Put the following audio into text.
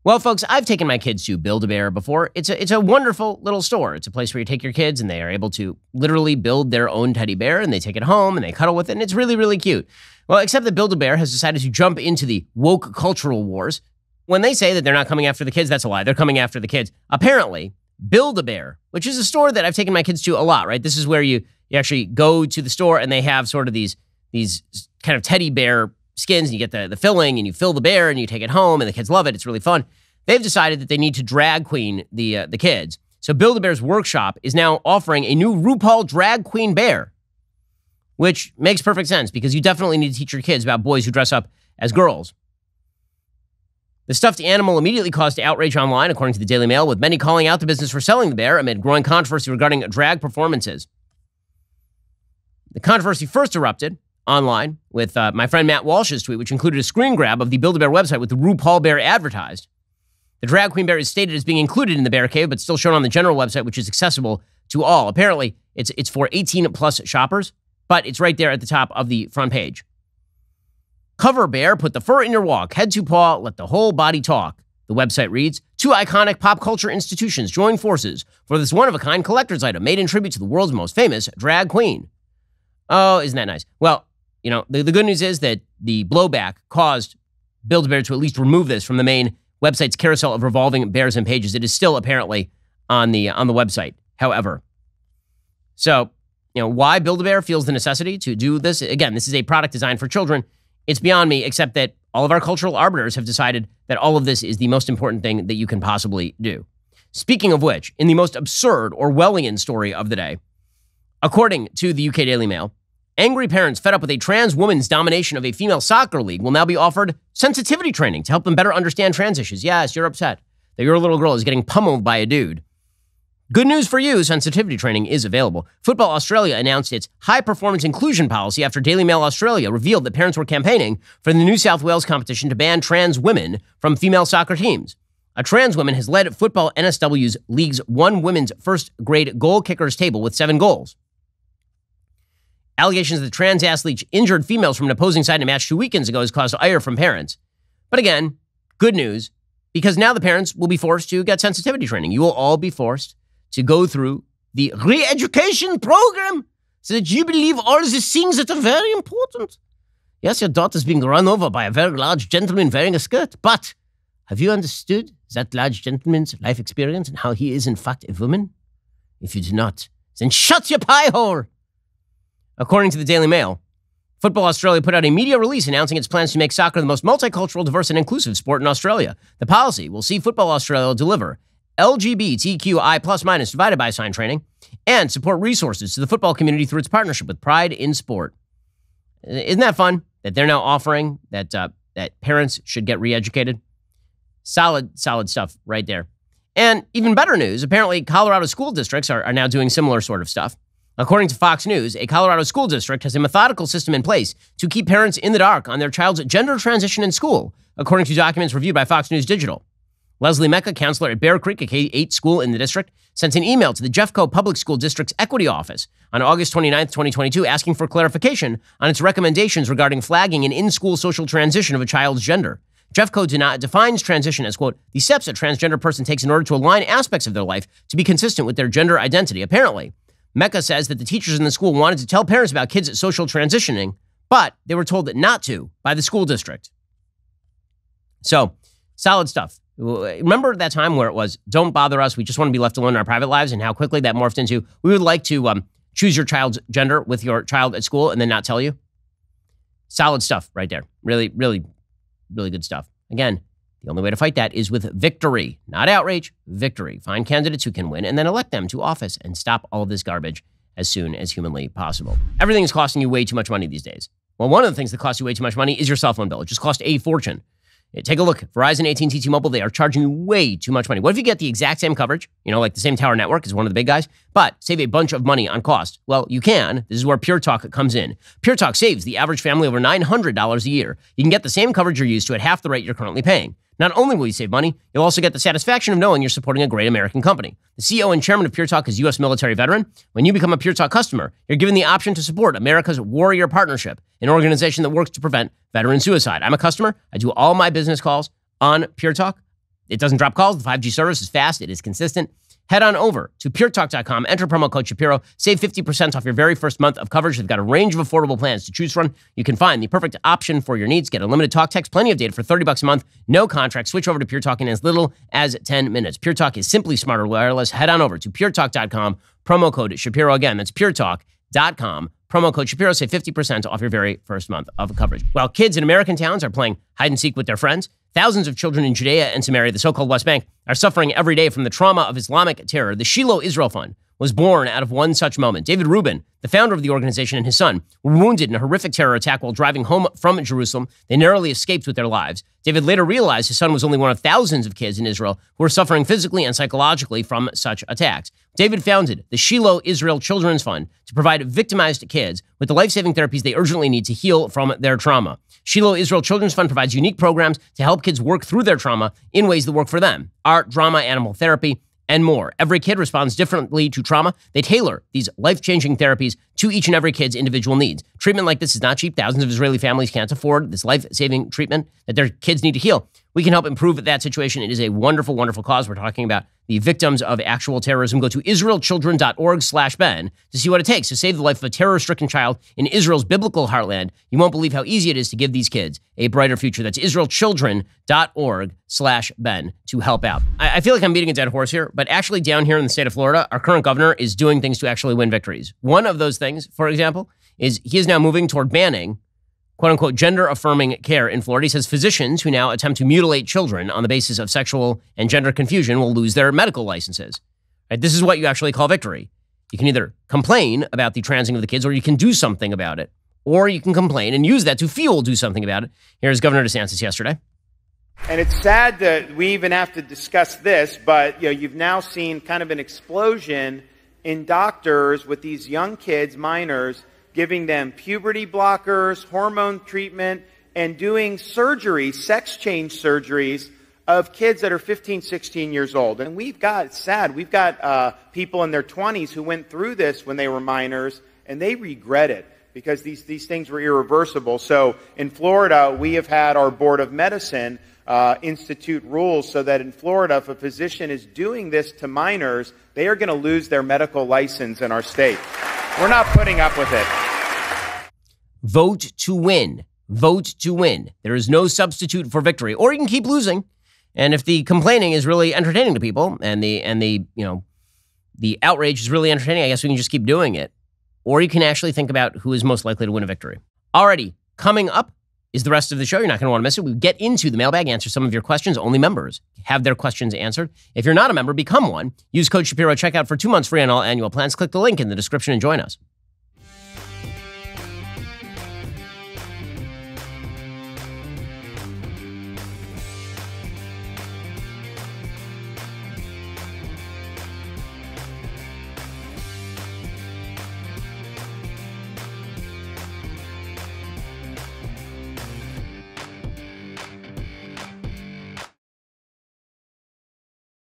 Well, folks, I've taken my kids to Build-A-Bear before. It's a wonderful little store. It's a place where you take your kids and they are able to literally build their own teddy bear, and they take it home and they cuddle with it, and it's really, really cute. Well, except that Build-A-Bear has decided to jump into the woke cultural wars. When they say that they're not coming after the kids, that's a lie. They're coming after the kids. Apparently, Build-A-Bear, which is a store that I've taken my kids to a lot, right? This is where you actually go to the store and they have sort of these kind of teddy bear skins, and you get the filling and you fill the bear and you take it home and the kids love it. It's really fun. They've decided that they need to drag queen the kids. So Build-A-Bear's workshop is now offering a new RuPaul drag queen bear, which makes perfect sense because you definitely need to teach your kids about boys who dress up as girls. The stuffed animal immediately caused outrage online, according to the Daily Mail, with many calling out the business for selling the bear amid growing controversy regarding drag performances. The controversy first erupted online with my friend Matt Walsh's tweet, which included a screen grab of the Build-A-Bear website with the RuPaul bear advertised. The drag queen bear is stated as being included in the bear cave, but still shown on the general website, which is accessible to all. Apparently, it's for 18-plus shoppers, but it's right there at the top of the front page. Cover bear, put the fur in your walk, head to paw, let the whole body talk. The website reads, 2 iconic pop culture institutions join forces for this one-of-a-kind collector's item made in tribute to the world's most famous drag queen. Oh, isn't that nice? Well, you know, the good news is that the blowback caused Build-A-Bear to at least remove this from the main website's carousel of revolving bears and pages. It is still apparently on the website, however. So, you know, why Build-A-Bear feels the necessity to do this? Again, this is a product designed for children. It's beyond me, except that all of our cultural arbiters have decided that all of this is the most important thing that you can possibly do. Speaking of which, in the most absurd Orwellian story of the day, according to the UK Daily Mail, angry parents fed up with a trans woman's domination of a female soccer league will now be offered sensitivity training to help them better understand trans issues. Yes, you're upset that your little girl is getting pummeled by a dude. Good news for you, sensitivity training is available. Football Australia announced its high-performance inclusion policy after Daily Mail Australia revealed that parents were campaigning for the New South Wales competition to ban trans women from female soccer teams. A trans woman has led Football NSW's league's one women's first-grade goal kickers table with 7 goals. Allegations that trans athletes injured females from an opposing side in a match 2 weekends ago has caused ire from parents. But again, good news, because now the parents will be forced to get sensitivity training. You will all be forced to go through the re-education program so that you believe all the things that are very important. Yes, your daughter's being run over by a very large gentleman wearing a skirt, but have you understood that large gentleman's life experience and how he is in fact a woman? If you do not, then shut your pie hole. According to the Daily Mail, Football Australia put out a media release announcing its plans to make soccer the most multicultural, diverse, and inclusive sport in Australia. The policy will see Football Australia deliver LGBTQI plus minus divided by sign training and support resources to the football community through its partnership with Pride in Sport. Isn't that fun that they're now offering that parents should get re-educated? Solid stuff right there. And even better news, apparently Colorado school districts are now doing similar sort of stuff. According to Fox News, a Colorado school district has a methodical system in place to keep parents in the dark on their child's gender transition in school, according to documents reviewed by Fox News Digital. Leslie Mecca, counselor at Bear Creek, a K-8 school in the district, sent an email to the Jeffco Public School District's Equity Office on August 29, 2022, asking for clarification on its recommendations regarding flagging an in-school social transition of a child's gender. Jeffco defines transition as, quote, the steps a transgender person takes in order to align aspects of their life to be consistent with their gender identity. Apparently, Mecca says that the teachers in the school wanted to tell parents about kids' social transitioning, but they were told not to by the school district. So, solid stuff. Remember that time where it was, don't bother us, we just want to be left alone in our private lives, and how quickly that morphed into, we would like to choose your child's gender with your child at school and then not tell you? Solid stuff right there. Really, really, really good stuff. Again, the only way to fight that is with victory, not outrage, victory. Find candidates who can win and then elect them to office and stop all of this garbage as soon as humanly possible. Everything is costing you way too much money these days. Well, one of the things that costs you way too much money is your cell phone bill. It just costs a fortune. Take a look. Verizon, AT&T, T-Mobile, they are charging you way too much money. What if you get the exact same coverage, like the same tower network as one of the big guys, but save a bunch of money on cost? Well, you can. This is where Pure Talk comes in. Pure Talk saves the average family over $900 a year. You can get the same coverage you're used to at half the rate you're currently paying. Not only will you save money, you'll also get the satisfaction of knowing you're supporting a great American company. The CEO and chairman of Pure Talk is U.S. military veteran. When you become a Pure Talk customer, you're given the option to support America's Warrior Partnership, an organization that works to prevent veteran suicide. I'm a customer. I do all my business calls on Pure Talk. It doesn't drop calls. The 5G service is fast. It is consistent. Head on over to puretalk.com, enter promo code Shapiro, save 50% off your very first month of coverage. They've got a range of affordable plans to choose from. You can find the perfect option for your needs. Get unlimited talk, text, plenty of data for $30 a month. No contract. Switch over to Pure Talk in as little as 10 minutes. Pure Talk is simply smarter wireless. Head on over to puretalk.com, promo code Shapiro. Again, that's puretalk.com, promo code Shapiro. Save 50% off your very first month of coverage. While kids in American towns are playing hide and seek with their friends, thousands of children in Judea and Samaria, the so-called West Bank, are suffering every day from the trauma of Islamic terror. The Shiloh Israel Fund was born out of one such moment. David Rubin, the founder of the organization, and his son were wounded in a horrific terror attack while driving home from Jerusalem. They narrowly escaped with their lives. David later realized his son was only one of thousands of kids in Israel who were suffering physically and psychologically from such attacks. David founded the Shiloh Israel Children's Fund to provide victimized kids with the life-saving therapies they urgently need to heal from their trauma. Shiloh Israel Children's Fund provides unique programs to help kids work through their trauma in ways that work for them: art, drama, animal therapy, and more. Every kid responds differently to trauma. They tailor these life-changing therapies to each and every kid's individual needs. Treatment like this is not cheap. Thousands of Israeli families can't afford this life-saving treatment that their kids need to heal. We can help improve that situation. It is a wonderful, wonderful cause. We're talking about the victims of actual terrorism. Go to israelchildren.org/Ben to see what it takes to save the life of a terror-stricken child in Israel's biblical heartland. You won't believe how easy it is to give these kids a brighter future. That's israelchildren.org/Ben to help out. I feel like I'm beating a dead horse here, but actually down here in the state of Florida, our current governor is doing things to actually win victories. One of those things, for example, is he is now moving toward banning quote-unquote gender-affirming care in Florida. He says physicians who now attempt to mutilate children on the basis of sexual and gender confusion will lose their medical licenses. Right? This is what you actually call victory. You can either complain about the transing of the kids, or you can do something about it. Or you can complain and use that to fuel do something about it. Here's Governor DeSantis yesterday. And it's sad that we even have to discuss this, but you've now seen kind of an explosion in doctors with these young kids, minors, giving them puberty blockers, hormone treatment, and doing surgeries, sex change surgeries of kids that are 15, 16 years old. And it's sad, we've got people in their 20s who went through this when they were minors, and they regret it because these things were irreversible. So in Florida, we have had our Board of Medicine institute rules so that in Florida, if a physician is doing this to minors, they are going to lose their medical license in our state. We're not putting up with it. Vote to win. Vote to win. There is no substitute for victory. Or you can keep losing. And if the complaining is really entertaining to people, and the outrage is really entertaining, I guess we can just keep doing it. Or you can actually think about who is most likely to win a victory. Alrighty, coming up is the rest of the show. You're not going to want to miss it. We get into the mailbag, answer some of your questions. Only members have their questions answered. If you're not a member, become one. Use code Shapiro at checkout for 2 months free on all annual plans. Click the link in the description and join us.